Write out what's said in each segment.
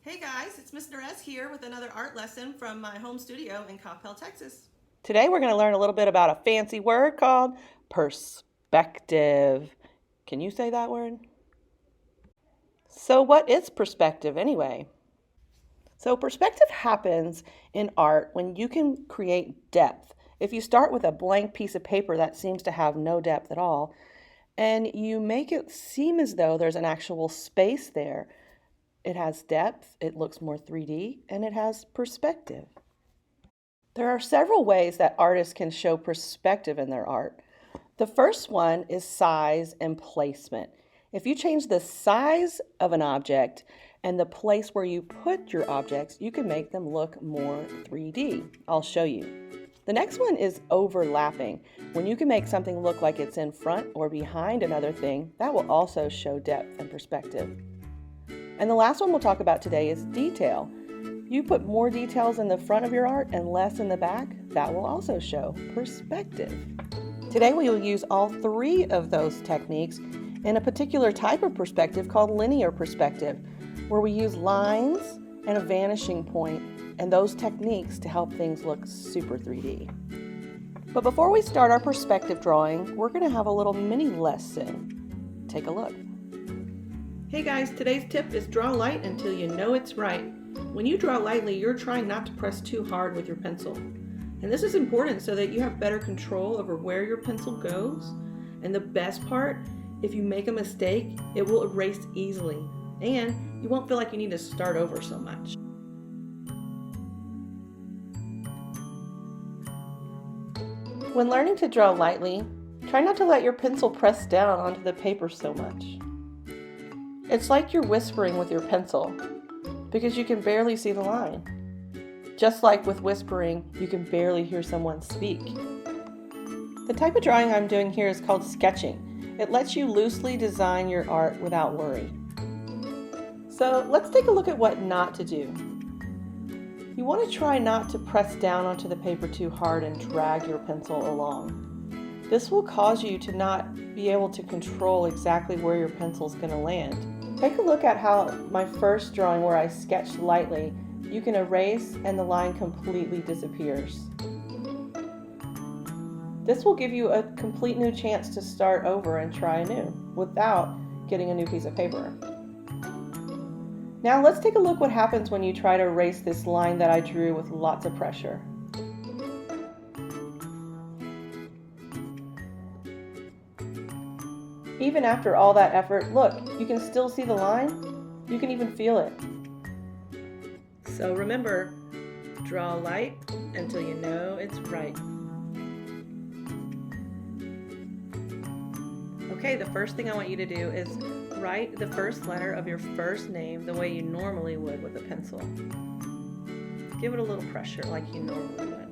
Hey guys, it's Miss Narez here with another art lesson from my home studio in Coppell, Texas. Today we're going to learn a little bit about a fancy word called perspective. Can you say that word? So what is perspective anyway? So perspective happens in art when you can create depth. If you start with a blank piece of paper that seems to have no depth at all, and you make it seem as though there's an actual space there, it has depth, it looks more 3D, and it has perspective. There are several ways that artists can show perspective in their art. The first one is size and placement. If you change the size of an object and the place where you put your objects, you can make them look more 3D. I'll show you. The next one is overlapping. When you can make something look like it's in front or behind another thing, that will also show depth and perspective. And the last one we'll talk about today is detail. You put more details in the front of your art and less in the back, that will also show perspective. Today we will use all three of those techniques in a particular type of perspective called linear perspective, where we use lines and a vanishing point and those techniques to help things look super 3D. But before we start our perspective drawing, we're going to have a little mini lesson. Take a look. Hey guys, today's tip is draw light until you know it's right. When you draw lightly, you're trying not to press too hard with your pencil. And this is important so that you have better control over where your pencil goes. And the best part, if you make a mistake, it will erase easily. And you won't feel like you need to start over so much. When learning to draw lightly, try not to let your pencil press down onto the paper so much. It's like you're whispering with your pencil, because you can barely see the line. Just like with whispering, you can barely hear someone speak. The type of drawing I'm doing here is called sketching. It lets you loosely design your art without worry. So let's take a look at what not to do. You want to try not to press down onto the paper too hard and drag your pencil along. This will cause you to not be able to control exactly where your pencil's going to land. Take a look at how my first drawing where I sketched lightly, you can erase and the line completely disappears. This will give you a complete new chance to start over and try anew without getting a new piece of paper. Now let's take a look what happens when you try to erase this line that I drew with lots of pressure. Even after all that effort, look, you can still see the line. You can even feel it. So remember, draw light until you know it's right. Okay, the first thing I want you to do is write the first letter of your first name the way you normally would with a pencil. Give it a little pressure like you normally would.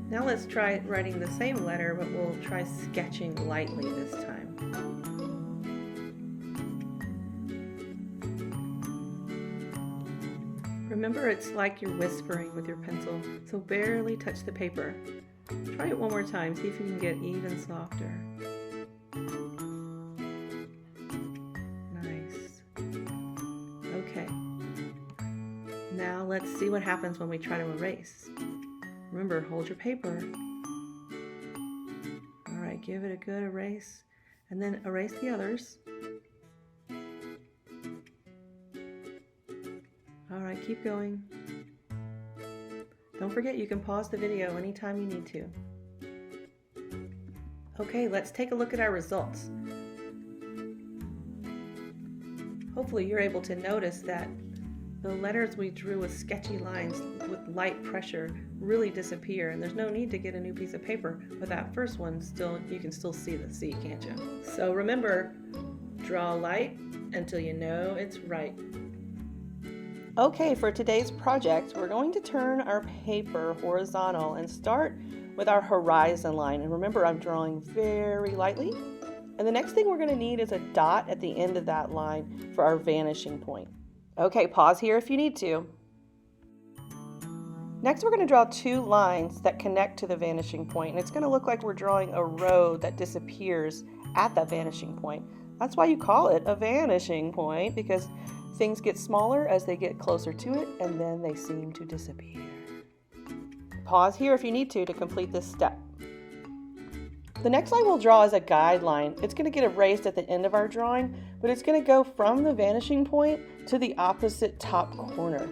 Now let's try writing the same letter, but we'll try sketching lightly this time. Remember, it's like you're whispering with your pencil, so barely touch the paper. Try it one more time, see if you can get even softer. Nice. Okay. Now let's see what happens when we try to erase. Remember, hold your paper. All right, give it a good erase, and then erase the others. All right, keep going. Don't forget, you can pause the video anytime you need to. Okay, let's take a look at our results. Hopefully you're able to notice that the letters we drew with sketchy lines with light pressure really disappear, and there's no need to get a new piece of paper, but that first one you can still see the C, can't you? So remember, draw light until you know it's right. Okay, for today's project, we're going to turn our paper horizontal and start with our horizon line. And remember, I'm drawing very lightly. And the next thing we're going to need is a dot at the end of that line for our vanishing point. Okay, pause here if you need to. Next, we're going to draw two lines that connect to the vanishing point, and it's going to look like we're drawing a road that disappears at that vanishing point. That's why you call it a vanishing point, because things get smaller as they get closer to it, and then they seem to disappear. Pause here if you need to complete this step. The next line we'll draw is a guideline. It's going to get erased at the end of our drawing, but it's going to go from the vanishing point to the opposite top corner.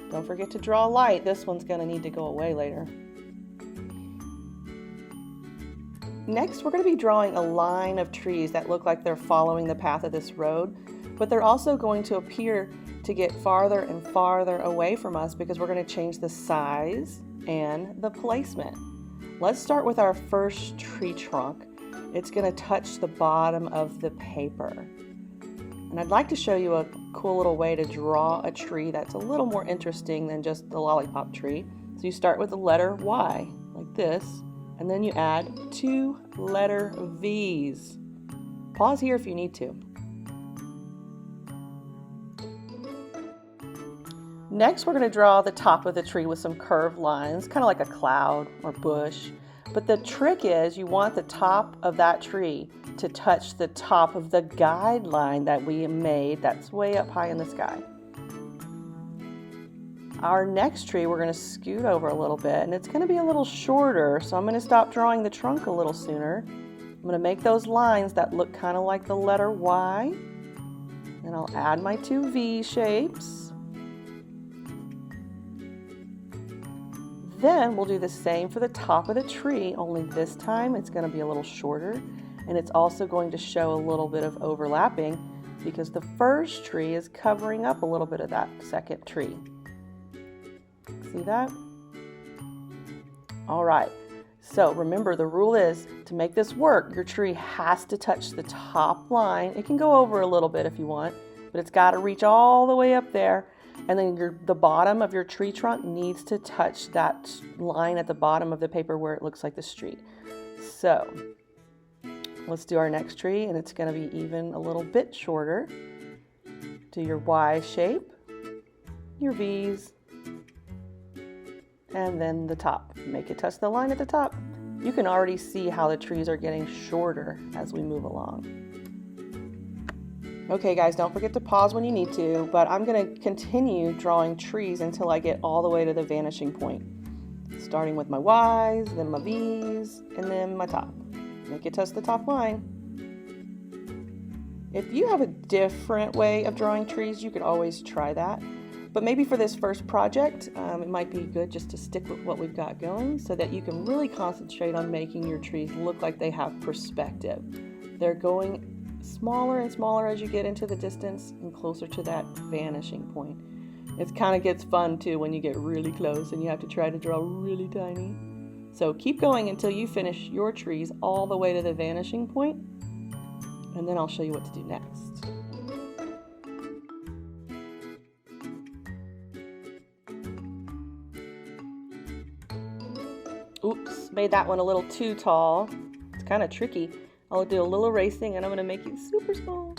Don't forget to draw light. This one's going to need to go away later. Next, we're going to be drawing a line of trees that look like they're following the path of this road, but they're also going to appear to get farther and farther away from us because we're going to change the size and the placement. Let's start with our first tree trunk. It's going to touch the bottom of the paper. And I'd like to show you a cool little way to draw a tree that's a little more interesting than just the lollipop tree. So you start with the letter Y, like this, and then you add 2 letter V's. Pause here if you need to. Next, we're going to draw the top of the tree with some curved lines, kind of like a cloud or bush. But the trick is you want the top of that tree to touch the top of the guideline that we made that's way up high in the sky. Our next tree, we're going to scoot over a little bit, and it's going to be a little shorter, so I'm going to stop drawing the trunk a little sooner. I'm going to make those lines that look kind of like the letter Y, and I'll add my 2 V shapes. Then we'll do the same for the top of the tree, only this time it's going to be a little shorter, and it's also going to show a little bit of overlapping because the first tree is covering up a little bit of that second tree. See that? All right, so remember the rule is to make this work, your tree has to touch the top line. It can go over a little bit if you want, but it's got to reach all the way up there. And then the bottom of your tree trunk needs to touch that line at the bottom of the paper where it looks like the street. So let's do our next tree, and it's going to be even a little bit shorter. Do your Y shape, your V's, and then the top. Make it touch the line at the top. You can already see how the trees are getting shorter as we move along. Okay guys, don't forget to pause when you need to, but I'm going to continue drawing trees until I get all the way to the vanishing point. Starting with my Y's, then my V's, and then my top. Make it touch the top line. If you have a different way of drawing trees, you could always try that. But maybe for this first project, it might be good just to stick with what we've got going so that you can really concentrate on making your trees look like they have perspective. They're going smaller and smaller as you get into the distance and closer to that vanishing point. It kind of gets fun too when you get really close and you have to try to draw really tiny. So keep going until you finish your trees all the way to the vanishing point, and then I'll show you what to do next. Oops, made that one a little too tall. It's kind of tricky. I'll do a little erasing and I'm going to make it super small.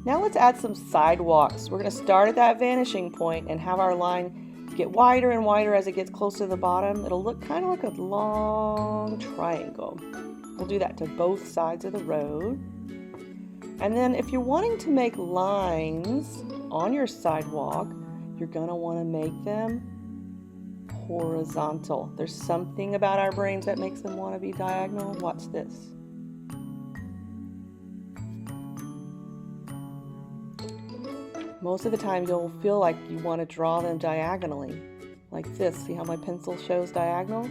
Now let's add some sidewalks. We're going to start at that vanishing point and have our line get wider and wider as it gets closer to the bottom. It'll look kind of like a long triangle. We'll do that to both sides of the road. And then if you're wanting to make lines on your sidewalk, you're going to want to make them horizontal. There's something about our brains that makes them want to be diagonal. Watch this. Most of the time you'll feel like you want to draw them diagonally, like this. See how my pencil shows diagonal?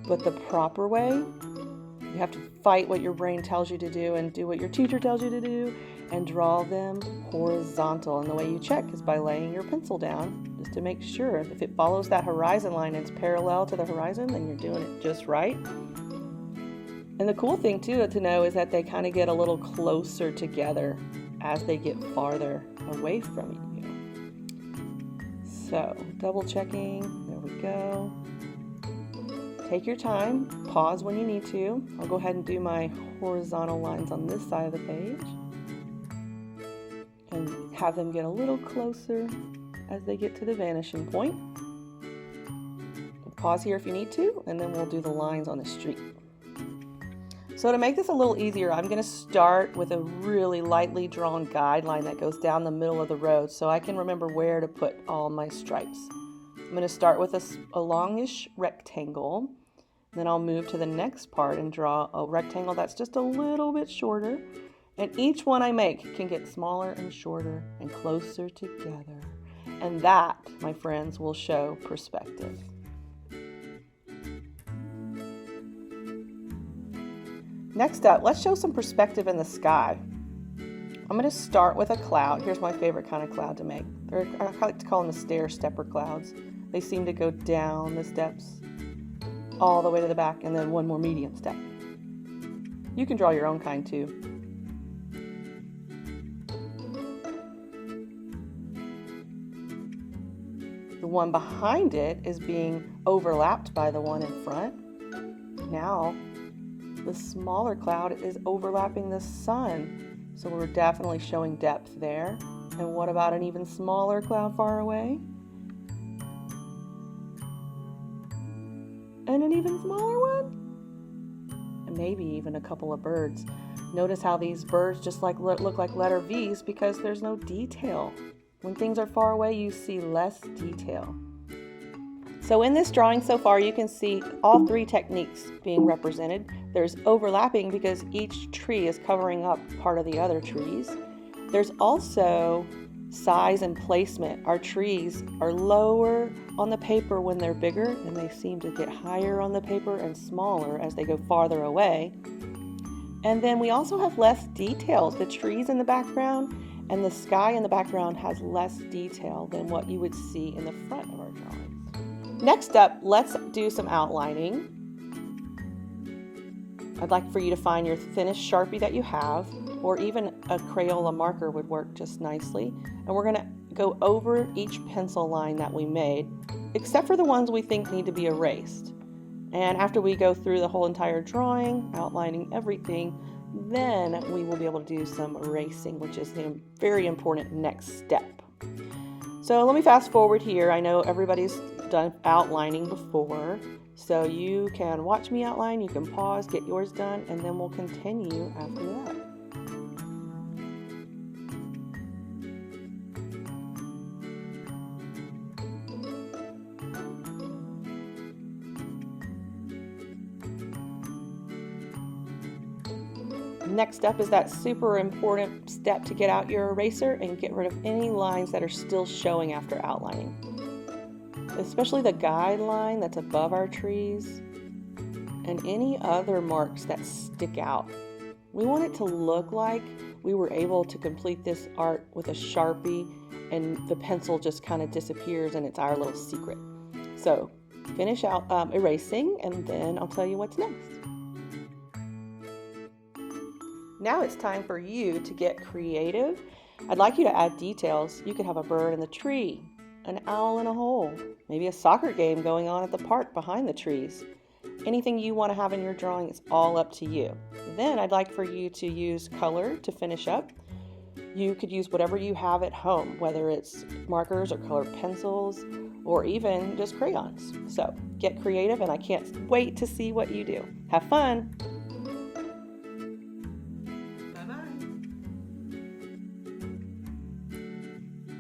But the proper way, you have to fight what your brain tells you to do and do what your teacher tells you to do and draw them horizontal. And the way you check is by laying your pencil down just to make sure if it follows that horizon line and it's parallel to the horizon, then you're doing it just right. And the cool thing too to know is that they kind of get a little closer together as they get farther away from you. So double checking, there we go. Take your time, pause when you need to. I'll go ahead and do my horizontal lines on this side of the page. And have them get a little closer as they get to the vanishing point. Pause here if you need to, and then we'll do the lines on the street. So to make this a little easier, I'm going to start with a really lightly drawn guideline that goes down the middle of the road so I can remember where to put all my stripes. I'm going to start with a longish rectangle, then I'll move to the next part and draw a rectangle that's just a little bit shorter, and each one I make can get smaller and shorter and closer together, and that, my friends, will show perspective. Next up, let's show some perspective in the sky. I'm going to start with a cloud. Here's my favorite kind of cloud to make. I like to call them the stair-stepper clouds. They seem to go down the steps all the way to the back and then one more medium step. You can draw your own kind too. The one behind it is being overlapped by the one in front. Now, the smaller cloud is overlapping the sun, so we're definitely showing depth there. And what about an even smaller cloud far away? And an even smaller one? And maybe even a couple of birds. Notice how these birds just look like letter V's because there's no detail. When things are far away, you see less detail. So in this drawing so far, you can see all three techniques being represented. There's overlapping because each tree is covering up part of the other trees. There's also size and placement. Our trees are lower on the paper when they're bigger, and they seem to get higher on the paper and smaller as they go farther away. And then we also have less details. The trees in the background and the sky in the background has less detail than what you would see in the front of our drawing. Next up, let's do some outlining. I'd like for you to find your thinnest Sharpie that you have, or even a Crayola marker would work just nicely. And we're going to go over each pencil line that we made, except for the ones we think need to be erased. And after we go through the whole entire drawing, outlining everything, then we will be able to do some erasing, which is the very important next step. So let me fast forward here. I know everybody's done outlining before, so you can watch me outline, you can pause, get yours done, and then we'll continue after that. Next up is that super important step to get out your eraser and get rid of any lines that are still showing after outlining. Especially the guideline that's above our trees and any other marks that stick out. We want it to look like we were able to complete this art with a Sharpie and the pencil just kind of disappears and it's our little secret. So finish out erasing and then I'll tell you what's next. Now it's time for you to get creative. I'd like you to add details. You could have a bird in the tree, an owl in a hole, maybe a soccer game going on at the park behind the trees. Anything you want to have in your drawing is all up to you. Then I'd like for you to use color to finish up. You could use whatever you have at home, whether it's markers or colored pencils or even just crayons. So get creative and I can't wait to see what you do. Have fun!